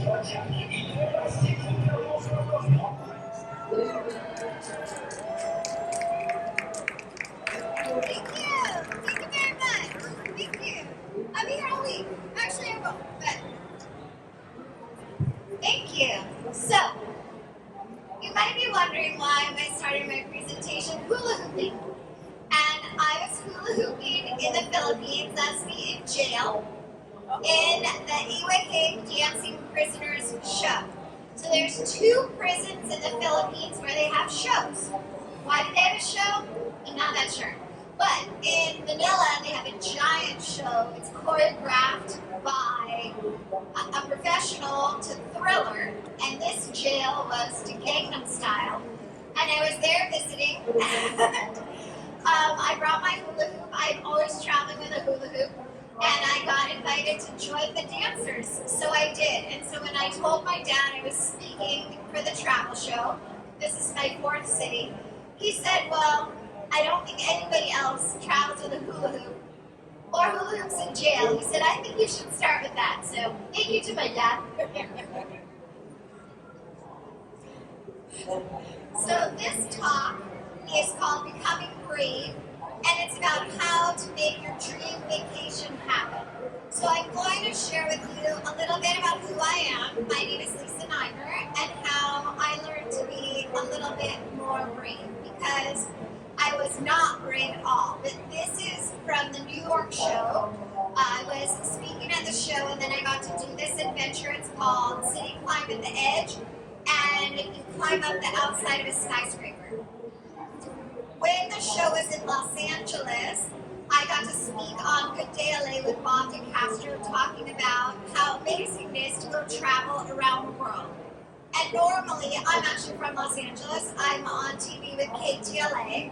Thank you very much. Thank you. I'll be here all week. Actually, I won't, but thank you. So, you might be wondering why I started my presentation hula hooping. And I was hula hooping in the Philippines, that's me in jail, in the Iwahig Dancing Prisoners show. So there's 2 prisons in the Philippines where they have shows. Why do they have a show? I'm not that sure. But in Manila, they have a giant show. It's choreographed by a professional to Thriller, and this jail was to Gangnam Style. And I was there visiting. I brought my hula hoop. I'm always traveling with a hula hoop. And I got invited to join the dancers, so I did. And so when I told my dad I was speaking for the travel show, this is my 4th city, he said, well, I don't think anybody else travels with a hula hoop or hula hoops in jail. He said, I think you should start with that. So thank you to my dad. So this talk is called Becoming Brave, and it's about how to make your dream vacation happen. So I'm going to share with you a little bit about who I am. My name is Niver, and how I learned to be a little bit more brave, because I was not brave at all. But this is from the New York show. I was speaking at the show, and then I got to do this adventure. It's called City Climb at the Edge, and you climb up the outside of a skyscraper. When the show was in Los Angeles, I got to speak on Good Day LA with Bob DeCastro, talking about how amazing it is to go travel around the world. And normally, I'm actually from Los Angeles. I'm on TV with KTLA.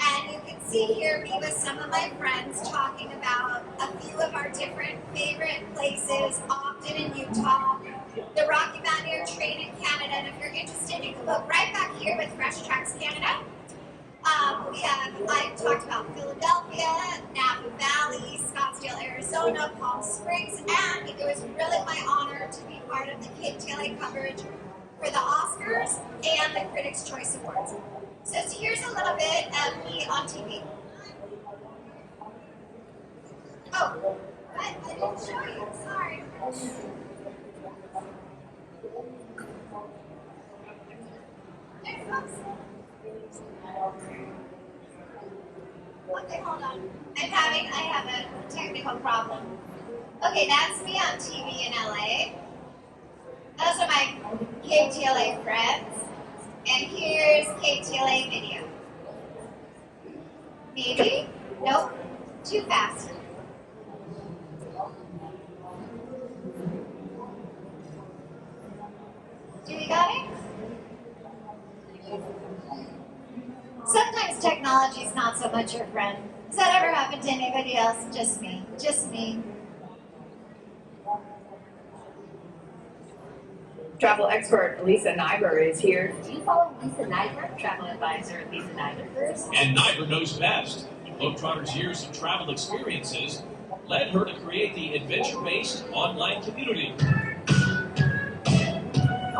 And you can see here me with some of my friends talking about a few of our different favorite places, Ogden in Utah, the Rocky Mountaineer Train in Canada. And if you're interested, you can look right back here with Fresh Tracks Canada. I talked about Philadelphia, Napa Valley, Scottsdale, Arizona, Palm Springs, and it was really my honor to be part of the KTLA coverage for the Oscars and the Critics' Choice Awards. So here's a little bit of me on TV. Oh, what? I didn't show you, sorry. There it comes. Okay, hold on. I have a technical problem. Okay, that's me on TV in LA. Those are my KTLA friends. And here's KTLA video. Maybe? Nope. Too fast. Do we got it? Sometimes technology is not so much your friend. Has that ever happened to anybody else? Just me. Just me. Travel expert Lisa Niver is here. Do you follow Lisa Niver, travel advisor Lisa Niver first? And Niver knows best. Globetrotter's years of travel experiences led her to create the adventure-based online community.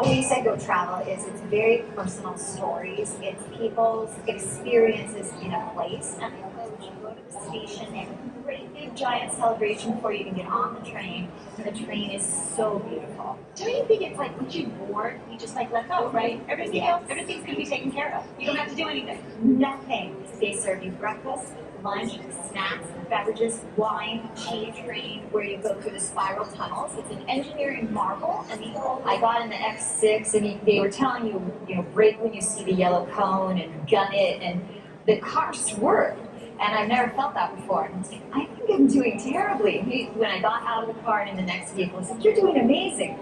When you say go travel, it's very personal stories. It's people's experiences in a place. And you go to the station and a great big giant celebration before you even get on the train. And the train is so beautiful. Don't you think it's like once you board, you just like let go, right? Everything's gonna be taken care of. You don't have to do anything. Nothing. They serve you breakfast, lunch, snacks, beverages, wine, tea train, where you go through the spiral tunnels. It's an engineering marvel. I mean, I got in the X6 and they were telling you, brake when you see the yellow cone and gun it, and the car swerved. And I've never felt that before. And I was like, I think I'm doing terribly. When I got out of the car and in the next vehicle, I said, you're doing amazing.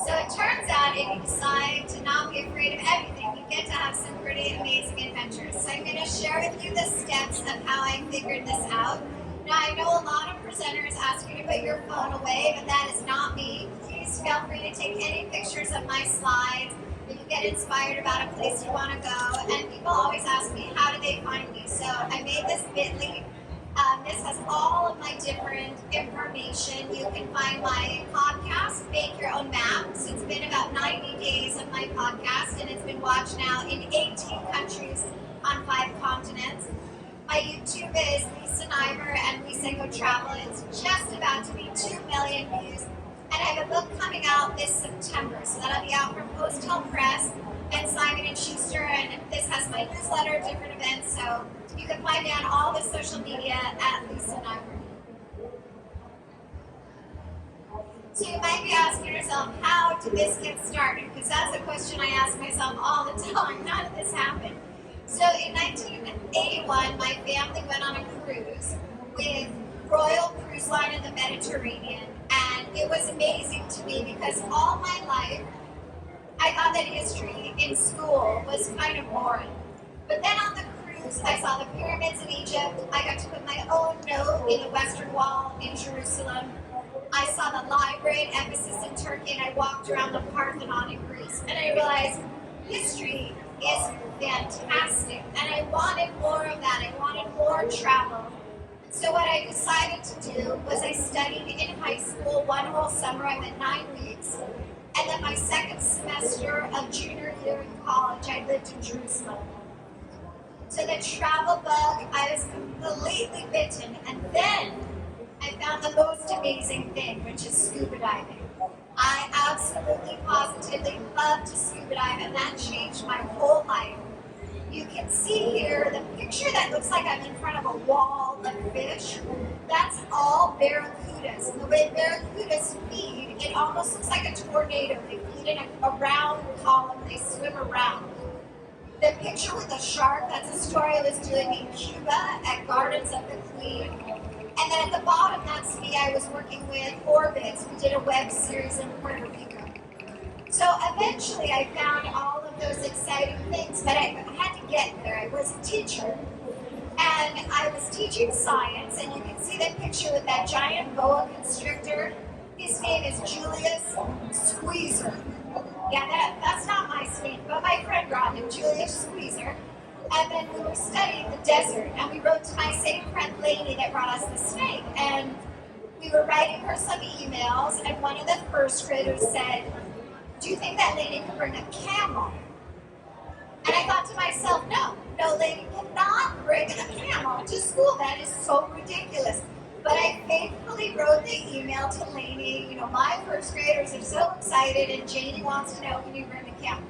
So it turns out if you decide to not be afraid of everything, you get to have some pretty amazing adventures. So I'm going to share with you the steps of how I figured this out. Now I know a lot of presenters ask you to put your phone away, but that is not me. Please feel free to take any pictures of my slides if you get inspired about a place you want to go. And people always ask me, how do they find me? So I made this bit.ly. this has all of my different information. You can find my podcast, Make Your Own Maps. It's been about 90 days of my podcast, and it's been watched now in 18 countries on 5 continents. My YouTube is Lisa Niver and Lisa Go Travel. It's just about to be 2 million views. And I have a book coming out this September, so that'll be out from Postal Press and Simon & Schuster, and this has my newsletter, different events, so you can find me on all the social media at Lisa Niver. So you might be asking yourself, how did this get started? Because that's a question I ask myself all the time. How did this happen? So in 1981, my family went on a cruise with Royal Cruise Line in the Mediterranean, and it was amazing to me because all my life I thought that history in school was kind of boring. But then on the cruise, I saw the pyramids in Egypt. I got to put my own note in the Western Wall in Jerusalem. I saw the library at Ephesus in Turkey, and I walked around the Parthenon in Greece. And I realized history is fantastic, and I wanted more of that. I wanted more travel. So what I decided to do was I studied in high school one whole summer. I went 9 weeks. And then my second semester of junior year in college, I lived in Jerusalem. So the travel bug, I was completely bitten. And then I found the most amazing thing, which is scuba diving. I absolutely, positively love to scuba dive, and that changed my whole life. You can see here the picture that looks like I'm in front of a wall of fish. That's all barracudas. And the way barracudas feed, it almost looks like a tornado. They feed in a round column. They swim around. The picture with the shark, that's a story I was doing in Cuba at Gardens of the Queen. And then at the bottom, that's me. I was working with Orbits. We did a web series in Puerto Rico. So eventually I found all of those exciting things, but I had to get there. I was a teacher, and I was teaching science, and you can see that picture with that giant boa constrictor. His name is Julius Squeezer. Yeah, that's not my snake, but my friend brought him, Julius Squeezer. And then we were studying the desert, and we wrote to my same friend Lainey that brought us the snake, and we were writing her some emails, and one of the first graders said, "Do you think that lady could bring a camel?" And I thought to myself, no lady cannot bring a camel to school. That is so ridiculous. But I faithfully wrote the email to Lainey. My first graders are so excited, and Janie wants to know, can you bring a camel?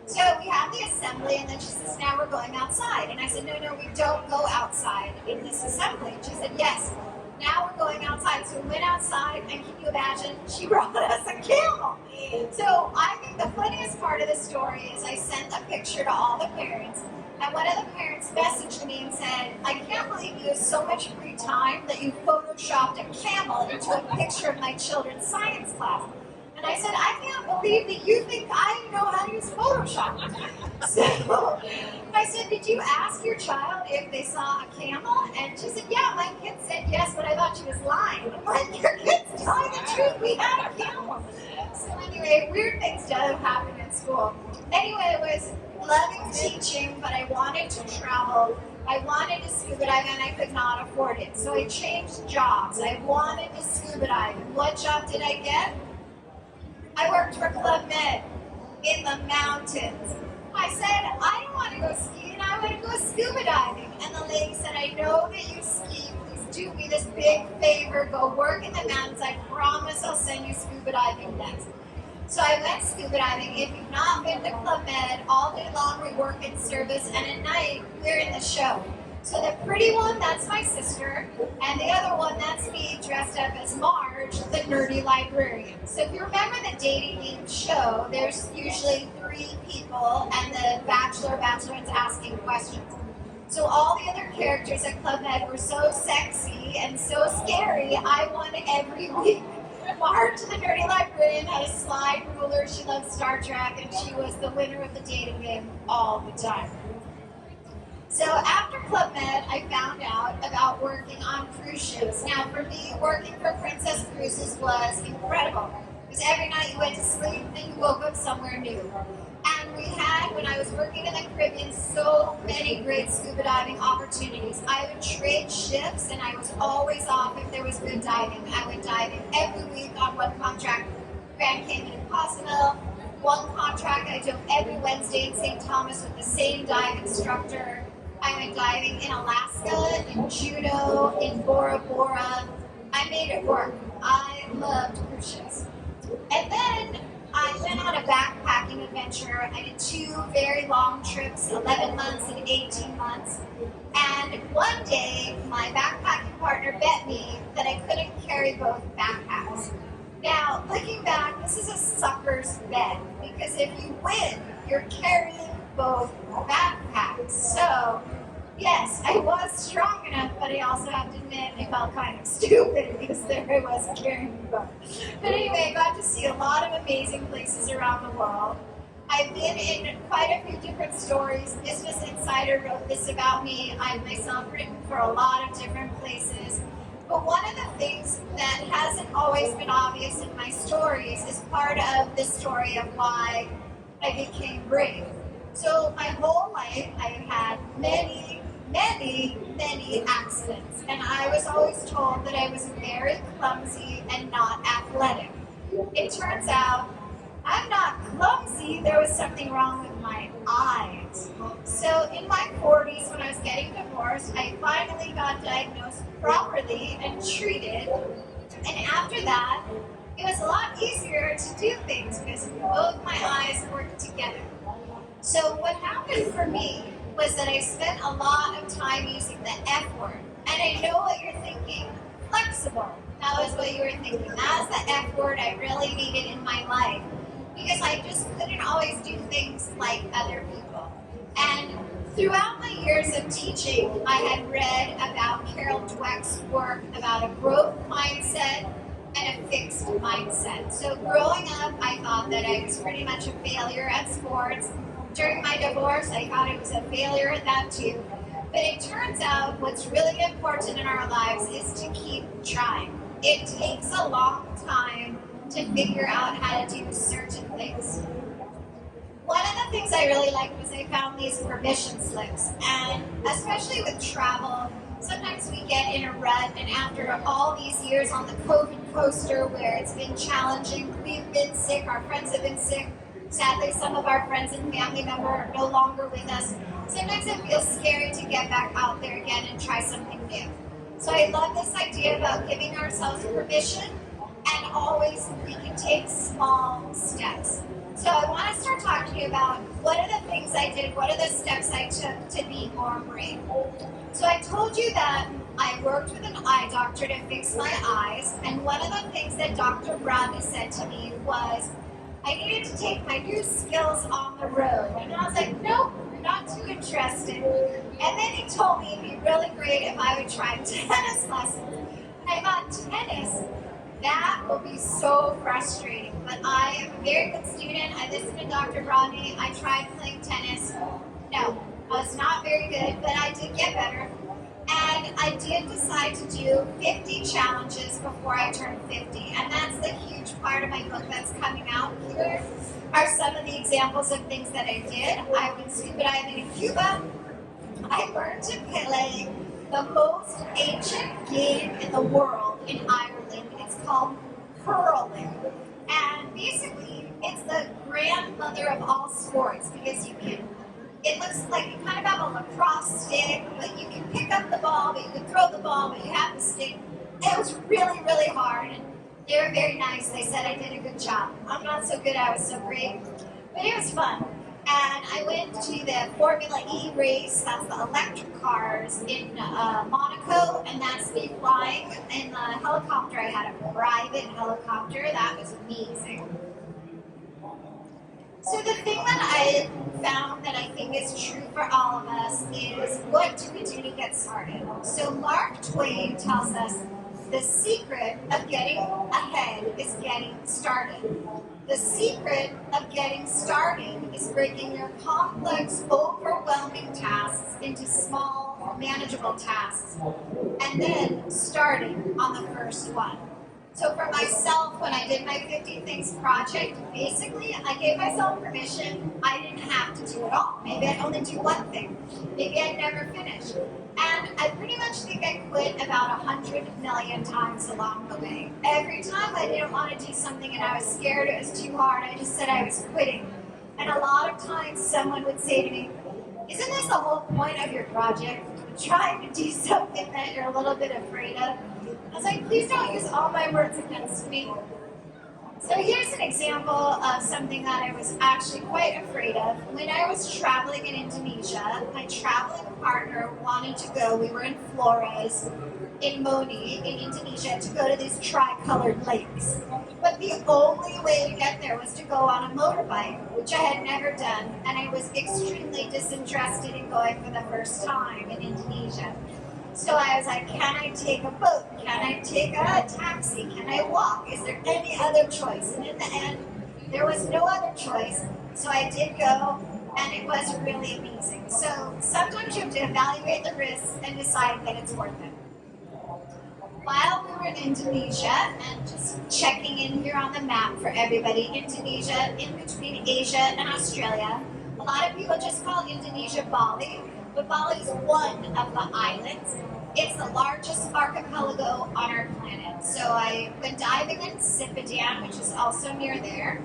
So we had the assembly, and then she says, now we're going outside. And I said, no, we don't go outside in this assembly. And she said, yes. Now we're going outside. So we went outside, and can you imagine? She brought us a camel. So I think the funniest part of the story is I sent a picture to all the parents, and one of the parents messaged me and said, I can't believe you have so much free time that you photoshopped a camel into a picture of my children's science class. And I said, I can't believe that you think I know how to use Photoshop. So I said, did you ask your child if they saw a camel? And she said, yeah, my kid said yes, but I thought she was lying. I'm like, your kid's telling the truth, we had a camel. So anyway, weird things do happen in school. Anyway, it was loving teaching, but I wanted to travel. I wanted to scuba dive, and I could not afford it. So I changed jobs. I wanted to scuba dive. And what job did I get? I worked for Club Med in the mountains. I said, I don't want to go skiing, I want to go scuba diving. And the lady said, I know that you ski, please do me this big favor, go work in the mountains. I promise I'll send you scuba diving next. So I went scuba diving. If you've not been to Club Med, all day long we work in service, and at night we're in the show. So the pretty one, that's my sister, and the other one, that's me dressed up as Marge, the nerdy librarian. So if you remember the dating game show, there's usually 3 people, and the bachelor or bachelorette's asking questions. So all the other characters at Club Med were so sexy and so scary, I won every week. Marge, the nerdy librarian, had a slide ruler. She loved Star Trek, and she was the winner of the dating game all the time. So after Club Med, I found out about working on cruise ships. Now for me, working for Princess Cruises was incredible. Because every night you went to sleep and you woke up somewhere new. And we had, when I was working in the Caribbean, so many great scuba diving opportunities. I would trade shifts and I was always off if there was good diving. I went diving every week on one contract, Grand Cayman and Cozumel. One contract I dove every Wednesday in St. Thomas with the same dive instructor. I went diving in Alaska, in Juneau, in Bora Bora. I made it work. I loved cruise ships. And then I went on a backpacking adventure. I did 2 very long trips, 11 months and 18 months. And one day, my backpacking partner bet me that I couldn't carry both backpacks. Now, looking back, this is a sucker's bet, because if you win, you're carrying both backpacks. So, yes, I was strong enough, but I also have to admit I felt kind of stupid because there I was carrying both. But anyway, I got to see a lot of amazing places around the world. I've been in quite a few different stories. Business Insider wrote this about me. I've myself written for a lot of different places. But one of the things that hasn't always been obvious in my stories is part of the story of why I became brave. So my whole life, I've had many accidents, and I was always told that I was very clumsy and not athletic. It turns out I'm not clumsy, there was something wrong with my eyes. So in my 40s, when I was getting divorced, I finally got diagnosed properly and treated, and after that, it was a lot easier to do things because both my eyes worked together. So what happened for me was that I spent a lot of time using the F word. And I know what you're thinking, flexible. That was what you were thinking. That's the F word I really needed in my life, because I just couldn't always do things like other people. And throughout my years of teaching, I had read about Carol Dweck's work about a growth mindset and a fixed mindset. So growing up, I thought that I was pretty much a failure at sports. During my divorce, I thought I was a failure at that too. But it turns out what's really important in our lives is to keep trying. It takes a long time to figure out how to do certain things. One of the things I really liked was I found these permission slips, and especially with travel, sometimes we get in a rut, and after all these years on the COVID coaster where it's been challenging, we've been sick, our friends have been sick, sadly some of our friends and family members are no longer with us. Sometimes it feels scary to get back out there again and try something new. So I love this idea about giving ourselves permission, and always we can take small steps. So I want to start talking to you about what are the things I did, what are the steps I took to be more brave. So I told you that I worked with an eye doctor to fix my eyes, and one of the things that Dr. Bradley said to me was, I needed to take my new skills on the road. And I was like, nope, not too interested. And then he told me it'd be really great if I would try tennis lessons. And I thought, tennis? That will be so frustrating, but I am a very good student. I listened to Dr. Rodney. I tried playing tennis. No, I was not very good, but I did get better. And I did decide to do 50 challenges before I turned 50. And that's the huge part of my book that's coming out. Here are some of the examples of things that I did. I went scuba diving in Cuba. I learned to play the most ancient game in the world in Ireland. It's called curling. And basically, it's the grandmother of all sports because it looks like you kind of have a lacrosse stick, but you can pick up the ball, but you can throw the ball, but you have the stick. It was really, really hard. And they were very nice. They said I did a good job. I'm not so good, I was so great. But it was fun. And I went to the Formula E race, that's the electric cars in Monaco, and that's me flying in the helicopter. I had a private helicopter, that was amazing. So the thing that I found that I think is true for all of us is, what do we do to get started? So Mark Twain tells us the secret of getting ahead is getting started. The secret of getting started is breaking your complex, overwhelming tasks into small, manageable tasks, and then starting on the first one. So for myself, when I I did my 50 Things project. Basically, I gave myself permission. I didn't have to do it all. Maybe I'd only do one thing. Maybe I'd never finish. And I pretty much think I quit about 100 million times along the way. Every time I didn't want to do something and I was scared it was too hard, I just said I was quitting. And a lot of times someone would say to me, isn't this the whole point of your project? Trying to do something that you're a little bit afraid of? I was like, please don't use all my words against me. So here's an example of something that I was actually quite afraid of. When I was traveling in Indonesia, my traveling partner wanted to go. We were in Flores, in Moni, in Indonesia, to go to these tri-colored lakes. But the only way to get there was to go on a motorbike, which I had never done, and I was extremely disinterested in going for the first time in Indonesia. So I was like, can I take a boat? Can I take a taxi? Can I walk? Is there any other choice? And in the end, there was no other choice. So I did go, and it was really amazing. So sometimes you have to evaluate the risks and decide that it's worth it. While we were in Indonesia, and just checking in here on the map for everybody, Indonesia in between Asia and Australia. A lot of people just call Indonesia Bali, but Bali is one of the islands. It's the largest archipelago on our planet. So I went diving in Sipadan, which is also near there.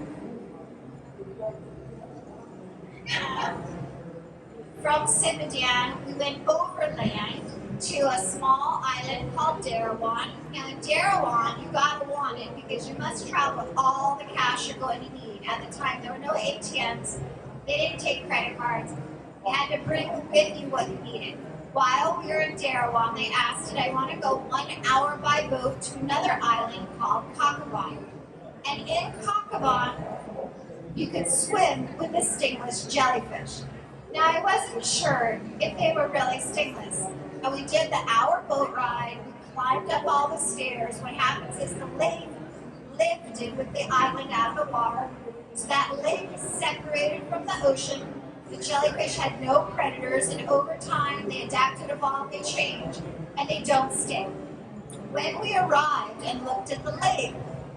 From Sipadan, we went overland to a small island called Derawan. Now in Derawan, you gotta want it because you must travel with all the cash you're going to need. At the time, there were no ATMs. They didn't take credit cards. You had to bring with you what you needed. While we were in Derawan, they asked, did I want to go 1 hour by boat to another island called Kakaban. And in Kakaban, you could swim with the stingless jellyfish. Now, I wasn't sure if they were really stingless, but we did the hour boat ride. We climbed up all the stairs. What happens is the lake lifted with the island out of the water. So that lake is separated from the ocean. The jellyfish had no predators, and over time they adapted, evolved, they changed, and they don't sting. When we arrived and looked at the lake,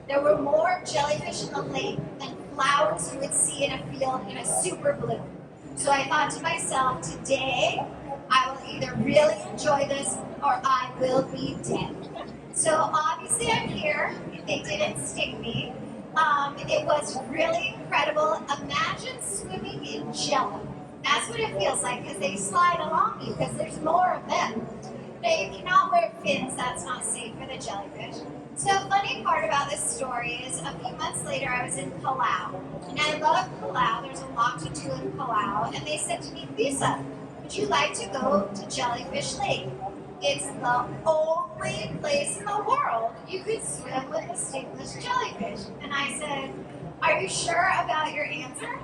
there were more jellyfish in the lake than flowers you would see in a field in a super bloom. So I thought to myself, today I will either really enjoy this or I will be dead. So obviously I'm here. They didn't sting me. It was really incredible. Imagine swimming in jello. That's what it feels like because they slide along you because there's more of them. Now you cannot wear fins. That's not safe for the jellyfish. So funny part about this story is a few months later I was in Palau. And I love Palau. There's a lot to do in Palau. And they said to me, Lisa, would you like to go to Jellyfish Lake? It's the only place in the world you could swim with a stingless jellyfish. And I said, are you sure about your answer?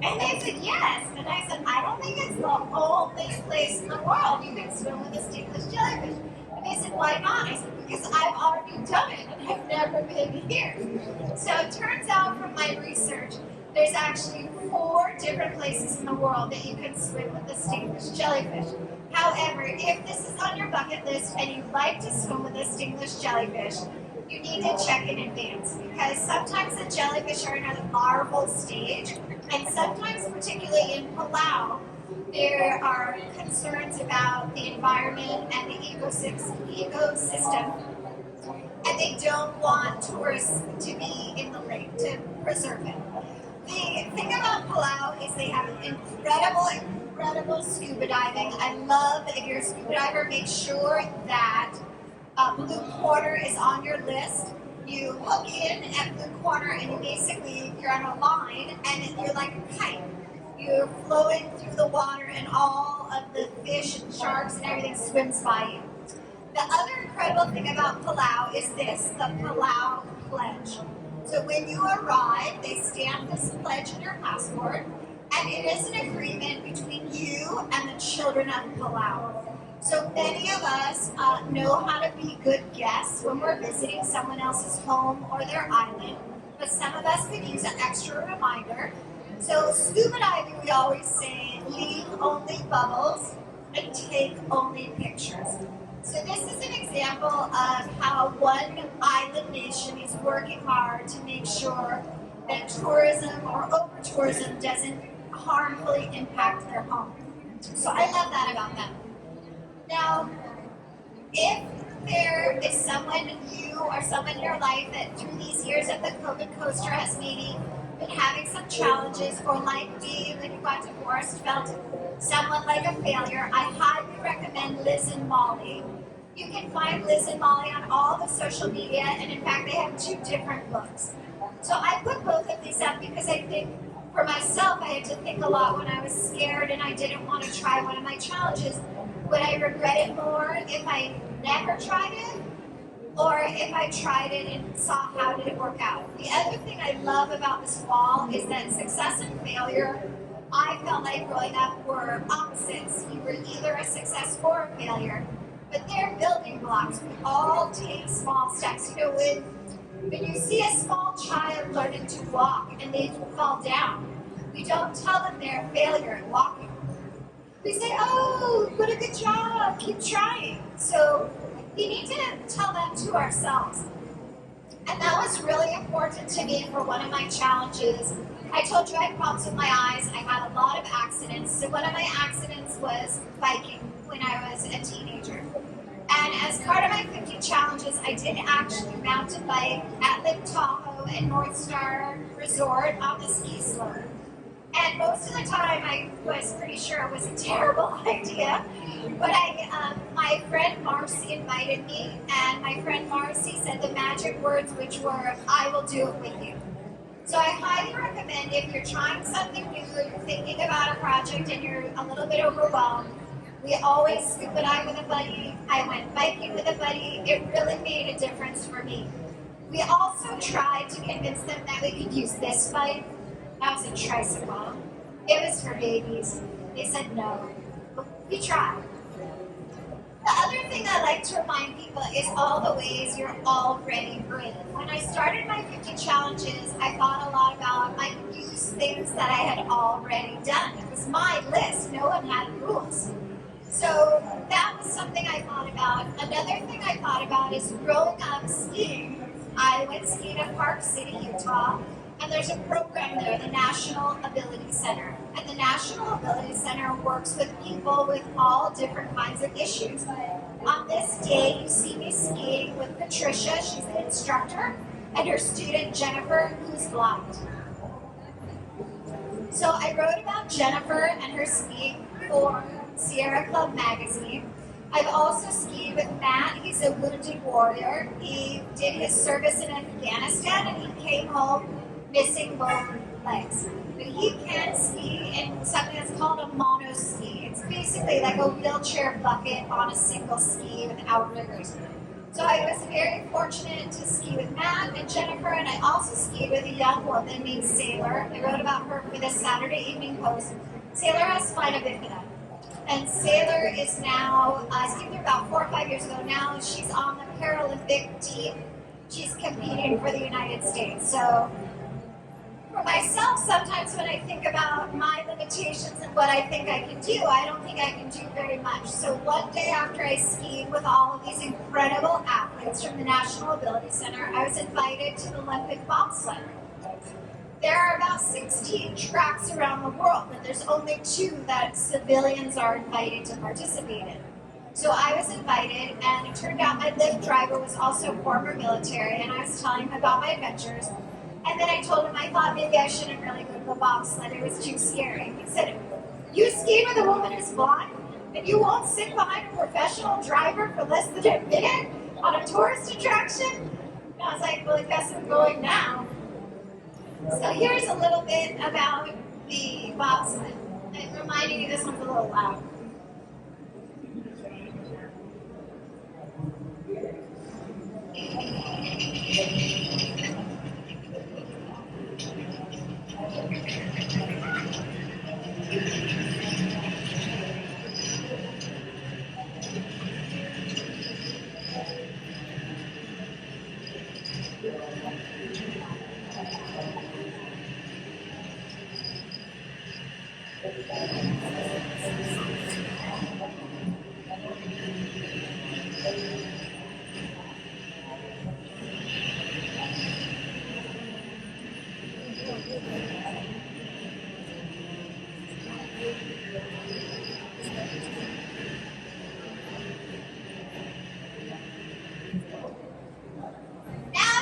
And they said, yes. And I said, I don't think it's the only place in the world you can swim with a stingless jellyfish. And they said, why not? I said, because I've already done it and I've never been here. So it turns out from my research, there's actually 4 different places in the world that you can swim with a stingless jellyfish. However, if this is on your bucket list and you'd like to swim with a stingless jellyfish, you need to check in advance because sometimes the jellyfish are in a larval stage, and sometimes, particularly in Palau, there are concerns about the environment and the ecosystem, and they don't want tourists to be in the lake to preserve it. The thing about Palau is they have incredible scuba diving. I love, if you're a scuba diver, make sure that Blue Corner is on your list. You hook in at Blue Corner and you're on a line and you're like a kite. You're flowing through the water and all of the fish and sharks and everything swims by you. The other incredible thing about Palau is this, the Palau Pledge. So when you arrive, they stamp this pledge in your passport, and it is an agreement between you and the children of Palau. So many of us know how to be good guests when we're visiting someone else's home or their island, but some of us could use an extra reminder. So scuba diving, we always say, leave only bubbles and take only pictures. So this is an example of how one island nation is working hard to make sure that tourism or over-tourism doesn't harmfully impact their home. So I love that about them. Now, if there is someone new or someone in your life that through these years of the COVID coaster has maybe been having some challenges, or like me when you got divorced felt somewhat like a failure, I highly recommend Liz and Molly. You can find Liz and Molly on all the social media, and in fact they have 2 different books. So I put both of these up because I think for myself I had to think a lot when I was scared and I didn't want to try one of my challenges. Would I regret it more if I never tried it, or if I tried it and saw how did it work out? The other thing I love about this wall is that success and failure, I felt like growing up were opposites. You were either a success or a failure, but they're building blocks. We all take small steps. You know, when you see a small child learning to walk and they fall down, we don't tell them they're a failure at walking. We say, oh, what a good job, keep trying. So we need to tell that to ourselves. And that was really important to me for one of my challenges. I told you I had problems with my eyes. I had a lot of accidents. So one of my accidents was biking when I was a teenager. And as part of my 50 challenges, I did actually mount a bike at Lake Tahoe and North Star Resort on the ski slope. And most of the time, I was pretty sure it was a terrible idea. But my friend Marcy invited me, and my friend Marcy said the magic words, which were, I will do it with you. So I highly recommend if you're trying something new, you're thinking about a project and you're a little bit overwhelmed, we always scuba dive with a buddy. I went biking with a buddy. It really made a difference for me. We also tried to convince them that we could use this bike. That was a tricycle. It was for babies. They said no. But we tried. The other thing I like to remind people is all the ways you're already brave. When I started my 50 challenges, I thought a lot about I could use things that I had already done. It was my list. No one had rules. So that was something I thought about. Another thing I thought about is growing up skiing. I went skiing at Park City, Utah. And there's a program there, the National Ability Center. And the National Ability Center works with people with all different kinds of issues. On this day, you see me skiing with Patricia, she's the instructor, and her student Jennifer, who's blind. So I wrote about Jennifer and her skiing for Sierra Club magazine. I've also skied with Matt. He's a wounded warrior. He did his service in Afghanistan and he came home missing both legs. But he can ski in something that's called a mono ski. It's basically like a wheelchair bucket on a single ski with outriggers. So I was very fortunate to ski with Matt and Jennifer, and I also skied with a young woman named Sailor. I wrote about her for the Saturday Evening Post. Sailor has spina bifida. And Sailor is now, I skied her about 4 or 5 years ago. Now she's on the Paralympic team. She's competing for the United States. So for myself, sometimes when I think about my limitations and what I think I can do, I don't think I can do very much. So one day after I skied with all of these incredible athletes from the National Ability Center, I was invited to the Olympic bobsled. There are about 16 tracks around the world, but there's only 2 that civilians are invited to participate in. So I was invited, and it turned out my Lyft driver was also former military, and I was telling him about my adventures. And then I told him I thought maybe I shouldn't really go to the bobsled, it was too scary. He said, you ski with a woman who's blind, and you won't sit behind a professional driver for less than a minute on a tourist attraction? And I was like, well, I guess I'm going now. So here's a little bit about the bobsled. I'm reminding you this one's a little loud. Now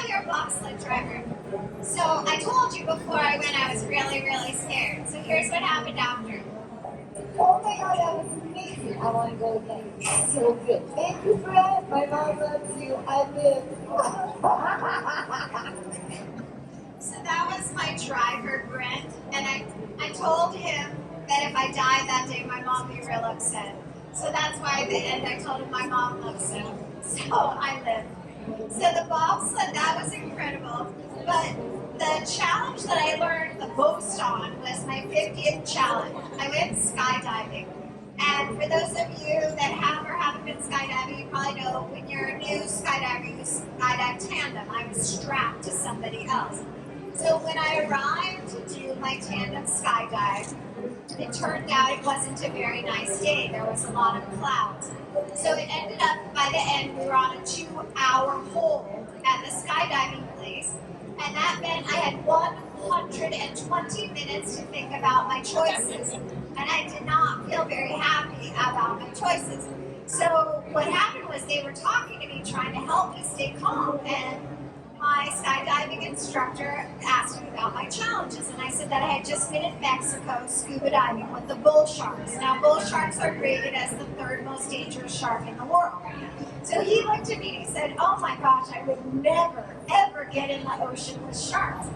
you're a bobsled driver. So I told you before I went I was really, really scared. So here's what happened after. Oh my god, that was amazing. I want to go again. So good. Thank you, Brett. My mom loves you. I live. So that was my driver, Brent, and I told him that if I died that day, my mom would be real upset. So that's why at the end I told him my mom loves him. So I lived. So the bobsled, that was incredible. But the challenge that I learned the most on was my 50th challenge. I went skydiving. And for those of you that have or haven't been skydiving, you probably know when you're a new skydiver, you skydive tandem. I was strapped to somebody else. So when I arrived to do my tandem skydive, it turned out it wasn't a very nice day. There was a lot of clouds. So it ended up, by the end, we were on a 2-hour hold at the skydiving place. And that meant I had 120 minutes to think about my choices. And I did not feel very happy about my choices. So what happened was they were talking to me, trying to help me stay calm. And my skydiving instructor asked me about my challenges, and I said that I had just been in Mexico scuba diving with the bull sharks. Now, bull sharks are rated as the 3rd most dangerous shark in the world. So he looked at me and he said, oh my gosh, I would never, ever get in the ocean with sharks.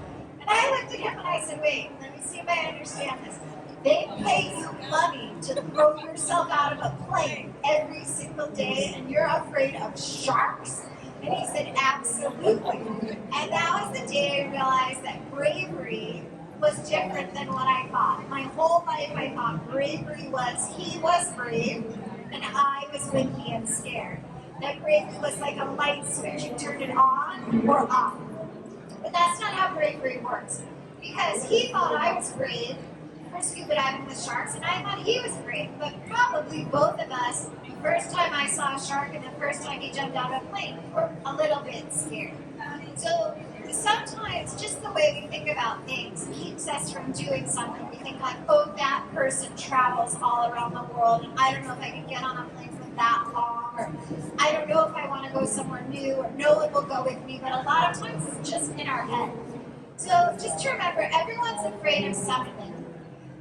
And I looked at him and I said, wait, let me see if I understand this. They pay you money to throw yourself out of a plane every single day, and you're afraid of sharks? And he said, absolutely. And that was the day I realized that bravery was different than what I thought. My whole life I thought bravery was he was brave and I was wimpy and scared. That bravery was like a light switch. You turn it on or off. But that's not how bravery works. Because he thought I was brave for scuba diving with sharks, and I thought he was brave, but probably both of us, the first time I saw a shark and the first time he jumped out of a plane, were a little bit scared. So sometimes just the way we think about things keeps us from doing something. We think like, oh, that person travels all around the world, and I don't know if I can get on a plane for that long, or I don't know if I want to go somewhere new, or no one will go with me, but a lot of times it's just in our head. So just to remember, everyone's afraid of something.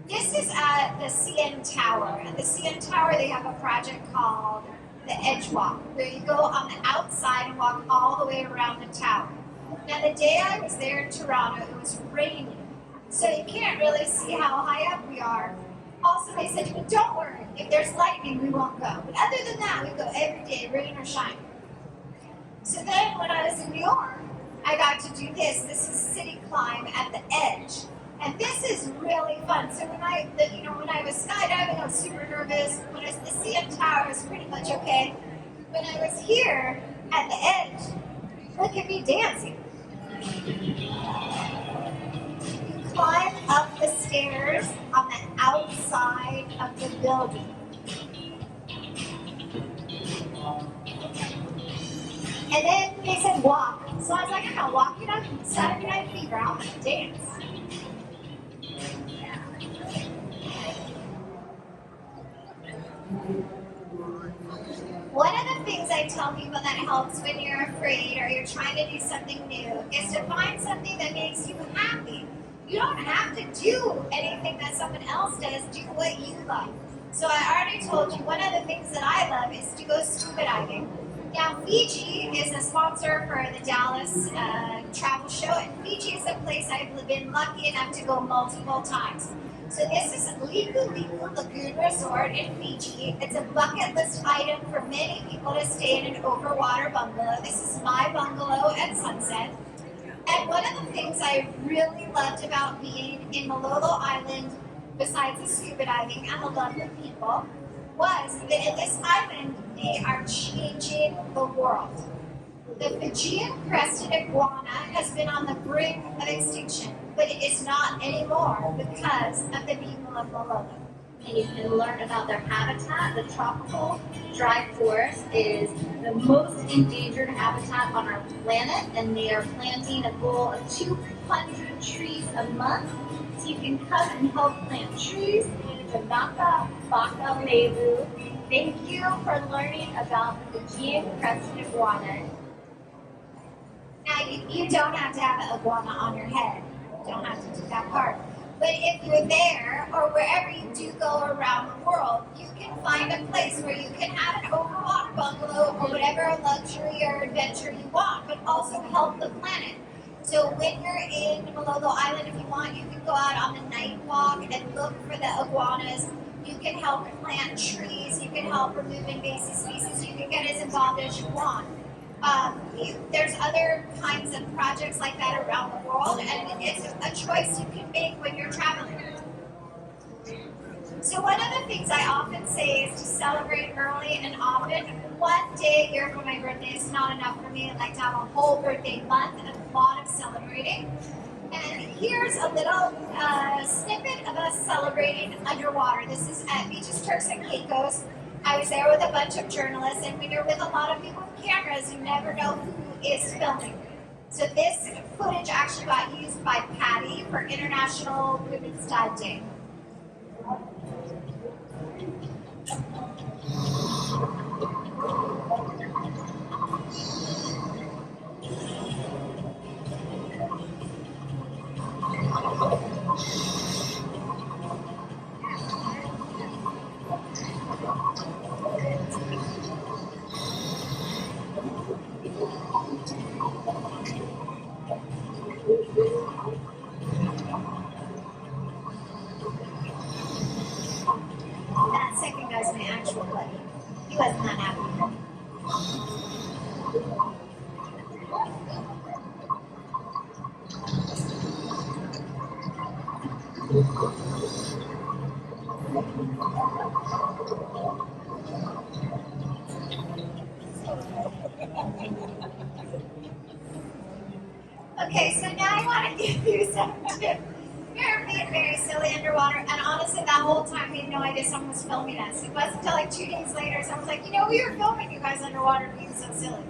This is at the CN Tower. At the CN Tower, they have a project called the Edge Walk, where you go on the outside and walk all the way around the tower. Now, the day I was there in Toronto, it was raining, so you can't really see how high up we are. Also, they said to me, don't worry, if there's lightning, we won't go. But other than that, we go every day, rain or shine. So then, when I was in New York, I got to do this. This is city climb at the edge. And this is really fun. So when I was skydiving, I was super nervous. When I was at the CN Tower, I was pretty much okay. When I was here at the edge, look at me dancing. You climb up the stairs on the outside of the building. And then they said walk. So I was like, I'm not walking up Saturday Night Fever, I'm going to dance. One of the things I tell people that helps when you're afraid or you're trying to do something new is to find something that makes you happy. You don't have to do anything that someone else does, do what you love. So I already told you, one of the things that I love is to go scuba diving. Now, Fiji is a sponsor for the Dallas travel show, and Fiji is a place I've been lucky enough to go multiple times. So this is Liku Liku Lagoon Resort in Fiji. It's a bucket list item for many people to stay in an overwater bungalow. This is my bungalow at sunset. And one of the things I really loved about being in Malolo Island, besides the scuba diving and the lovely people, was that in this island, they are changing the world. The Fijian crested iguana has been on the brink of extinction, but it is not anymore because of the people of Malolo. and you can learn about their habitat. The tropical dry forest is the most endangered habitat on our planet, and they are planting a goal of 200 trees a month. So you can come and help plant trees. It's a Naka Baka Levu. Thank you for learning about the Aegean crested iguana. Now, you don't have to have an iguana on your head. You don't have to do that part. But if you're there or wherever you do go around the world, you can find a place where you can have an overwater bungalow or whatever luxury or adventure you want, but also help the planet. So when you're in Malolo Island, if you want, you can go out on the night walk and look for the iguanas. You can help plant trees. You can help remove invasive species. You can get as involved as you want. There's other kinds of projects like that around the world, and it's a choice you can make when you're traveling. So one of the things I often say is to celebrate early and often. One day a year for my birthday is not enough for me. I like to have a whole birthday month and a lot of celebrating. And here's a little snippet of us celebrating underwater. This is at Beaches, Turks and Caicos. I was there with a bunch of journalists, and when you're with a lot of people with cameras, you never know who is filming. So this footage actually got used by Patty for International Women's Dive Day. That second guy's my actual buddy. He wasn't that happy. Okay, so now I want to give you some tips. We're being very silly underwater, and honestly, that whole time we had no idea someone was filming us. It wasn't until like 2 days later, someone was like, you know, we were filming you guys underwater being so silly.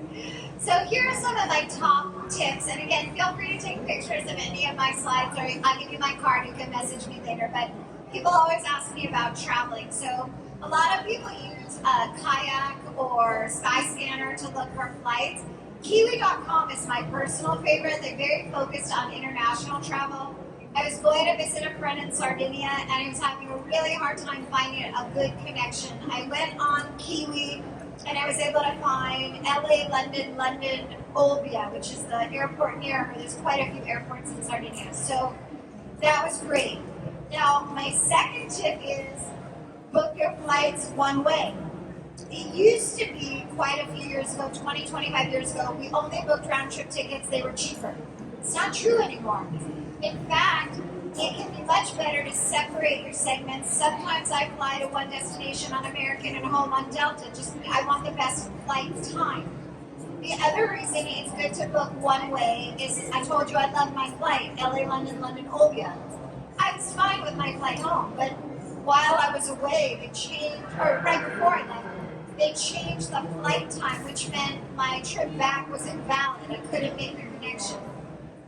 So here are some of my top tips, and again, feel free to take pictures of any of my slides, or I'll give you my card, you can message me later, but people always ask me about traveling. So a lot of people use a kayak or Skyscanner to look for flights. Kiwi.com is my personal favorite. They're very focused on international travel. I was going to visit a friend in Sardinia, and I was having a really hard time finding a good connection. I went on Kiwi, and I was able to find LA, London, Olbia, which is the airport near where there's quite a few airports in Sardinia. So that was great. Now, my second tip is book your flights one way. It used to be quite a few years ago, 20, 25 years ago, we only booked round trip tickets, they were cheaper. It's not true anymore. In fact, it can be much better to separate your segments. Sometimes I fly to one destination on American and home on Delta, just I want the best flight time. The other reason it's good to book one way is, I told you I love my flight, LA, London, Olbia. I was fine with my flight home, but while I was away, they changed, or right before I left, they changed the flight time, which meant my trip back was invalid. I couldn't make the connection.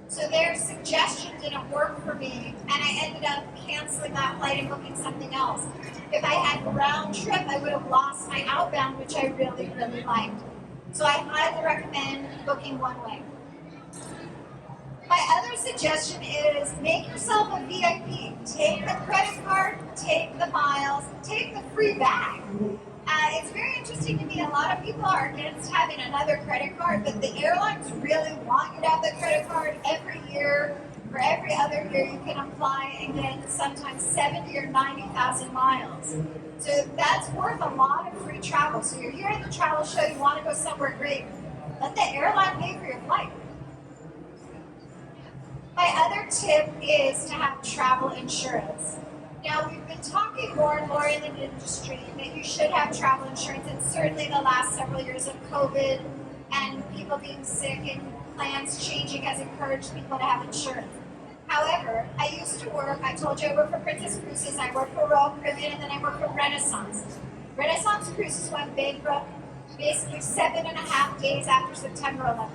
So their suggestion didn't work for me, and I ended up canceling that flight and booking something else. If I had round trip, I would have lost my outbound, which I really, really liked. So I highly recommend booking one way. My other suggestion is make yourself a VIP. Take the credit card, take the miles, take the free bag. It's very interesting to me. A lot of people are against having another credit card, but the airlines really want you to have the credit card every year. For every other year, you can apply and get sometimes 70 or 90,000 miles. So that's worth a lot of free travel. So you're here at the travel show, you want to go somewhere great. Let the airline pay for your flight. My other tip is to have travel insurance. Now, we've been talking more and more in the industry that you should have travel insurance, and certainly the last several years of COVID and people being sick and plans changing has encouraged people to have insurance. However, I used to work, I told you I worked for Princess Cruises, I worked for Royal Caribbean, and then I worked for Renaissance. Renaissance Cruises went bankrupt basically 7.5 days after September 11th.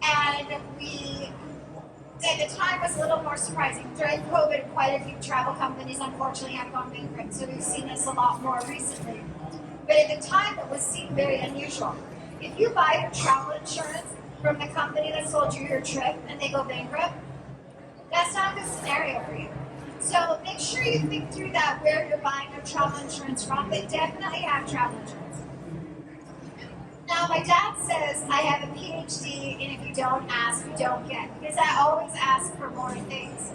And we, at the time, was a little more surprising. During COVID, quite a few travel companies unfortunately have gone bankrupt, so we've seen this a lot more recently. But at the time, it was seen very unusual. If you buy your travel insurance from the company that sold you your trip and they go bankrupt, that's not a good scenario for you. So make sure you think through that where you're buying your travel insurance from, but definitely have travel insurance. Now, my dad says I have a PhD, and if you don't ask, you don't get, because I always ask for more things.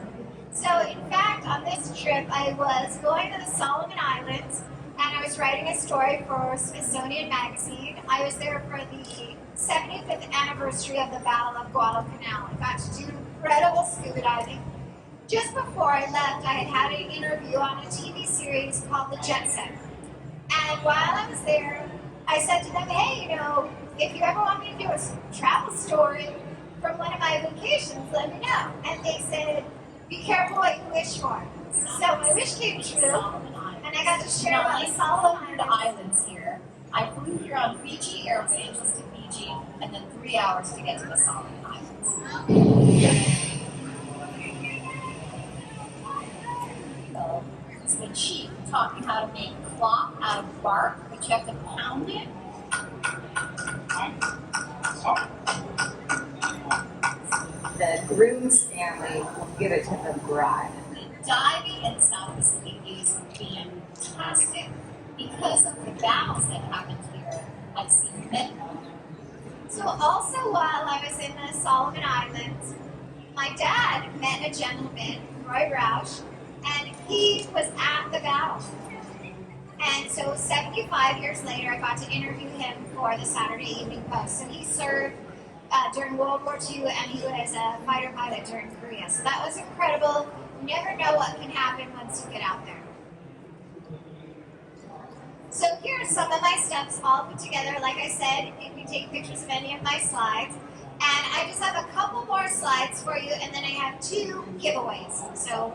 So, in fact, on this trip, I was going to the Solomon Islands, and I was writing a story for Smithsonian Magazine. I was there for the 75th anniversary of the Battle of Guadalcanal. I got to do incredible scuba diving. Just before I left, I had an interview on a TV series called The Jet Set. And while I was there, I said to them, hey, if you ever want me to do a travel story from one of my vacations, let me know. And they said, be careful what you wish for. So my wish came true, and I got to share about the Solomon Islands here. I flew here on Fiji Airways to Fiji, and then 3 hours to get to the Solomon Islands. It's the chief taught me how to make cloth out of bark, but you have to pound it. The groom's family will give it to the bride. The diving in Southeast Asia is fantastic because of the battles that happened here. I've seen many. So also while I was in the Solomon Islands, my dad met a gentleman, Roy Roush, and he was at the battle. And so 75 years later, I got to interview him for the Saturday Evening Post. So he served during World War II, and he was a fighter pilot during Korea. So that was incredible. You never know what can happen once you get out there. So here are some of my steps all put together. Like I said, you can take pictures of any of my slides. And I just have a couple more slides for you, and then I have 2 giveaways. So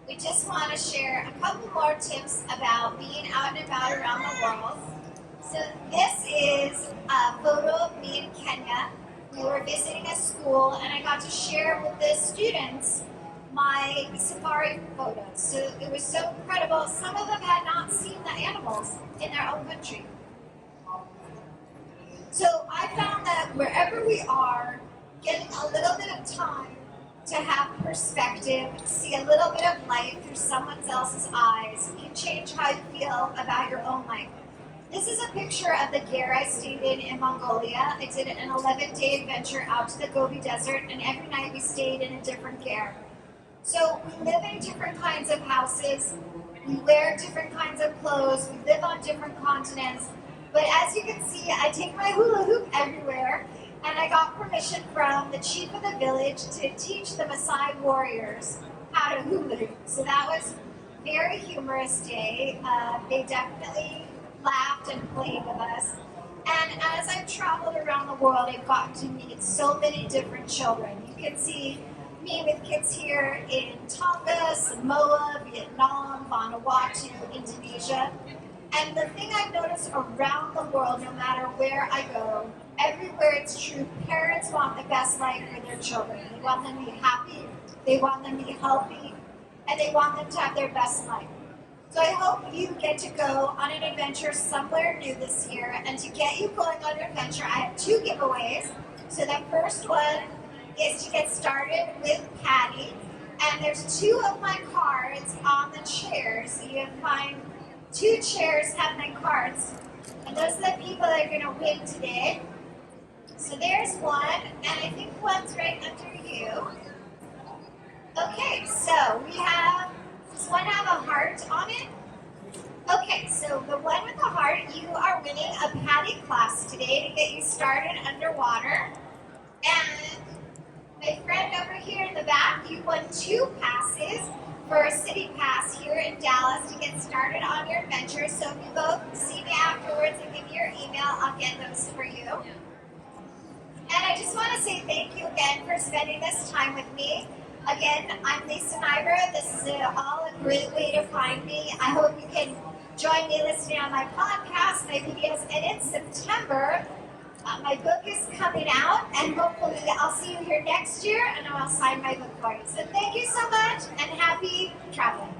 we just want to share a couple more tips about being out and about around the world. So this is a photo of me in Kenya. We were visiting a school, and I got to share with the students my safari photos. So it was so incredible. Some of them had not seen the animals in their own country. So I found that wherever we are, getting a little bit of time to have perspective, see a little bit of life through someone else's eyes, can change how you feel about your own life. This is a picture of the ger I stayed in Mongolia. I did an 11-day adventure out to the Gobi Desert, and every night we stayed in a different ger. So we live in different kinds of houses, we wear different kinds of clothes, we live on different continents, but as you can see, I take my hula hoop everywhere, and I got permission from the chief of the village to teach the Maasai warriors how to hula hoop. So that was a very humorous day. They definitely laughed and played with us. And as I've traveled around the world, I've gotten to meet so many different children. You can see me with kids here in Tonga, Samoa, Vietnam, Vanuatu, Indonesia. And the thing I've noticed around the world, no matter where I go, everywhere it's true, parents want the best life for their children. They want them to be happy, they want them to be healthy, and they want them to have their best life. So I hope you get to go on an adventure somewhere new this year. And to get you going on your adventure, I have 2 giveaways. So the first one is to get started with Patty. And there's 2 of my cards on the chairs. So you can find 2 chairs have my cards. And those are the people that are going to win today. So there's one, and I think one's right under you. Okay, so we have, does one have a heart on it? Okay, so the one with the heart, you are winning a PADI class today to get you started underwater. And my friend over here in the back, you won 2 passes for a city pass here in Dallas to get started on your adventure. So if you both see me afterwards and give me your email, I'll get those for you. And I just want to say thank you again for spending this time with me. Again, I'm Lisa Niver. This is all a great way to find me. I hope you can join me listening on my podcast, my videos, and in September, my book is coming out, and hopefully I'll see you here next year, and I'll sign my book for you. So thank you so much, and happy traveling.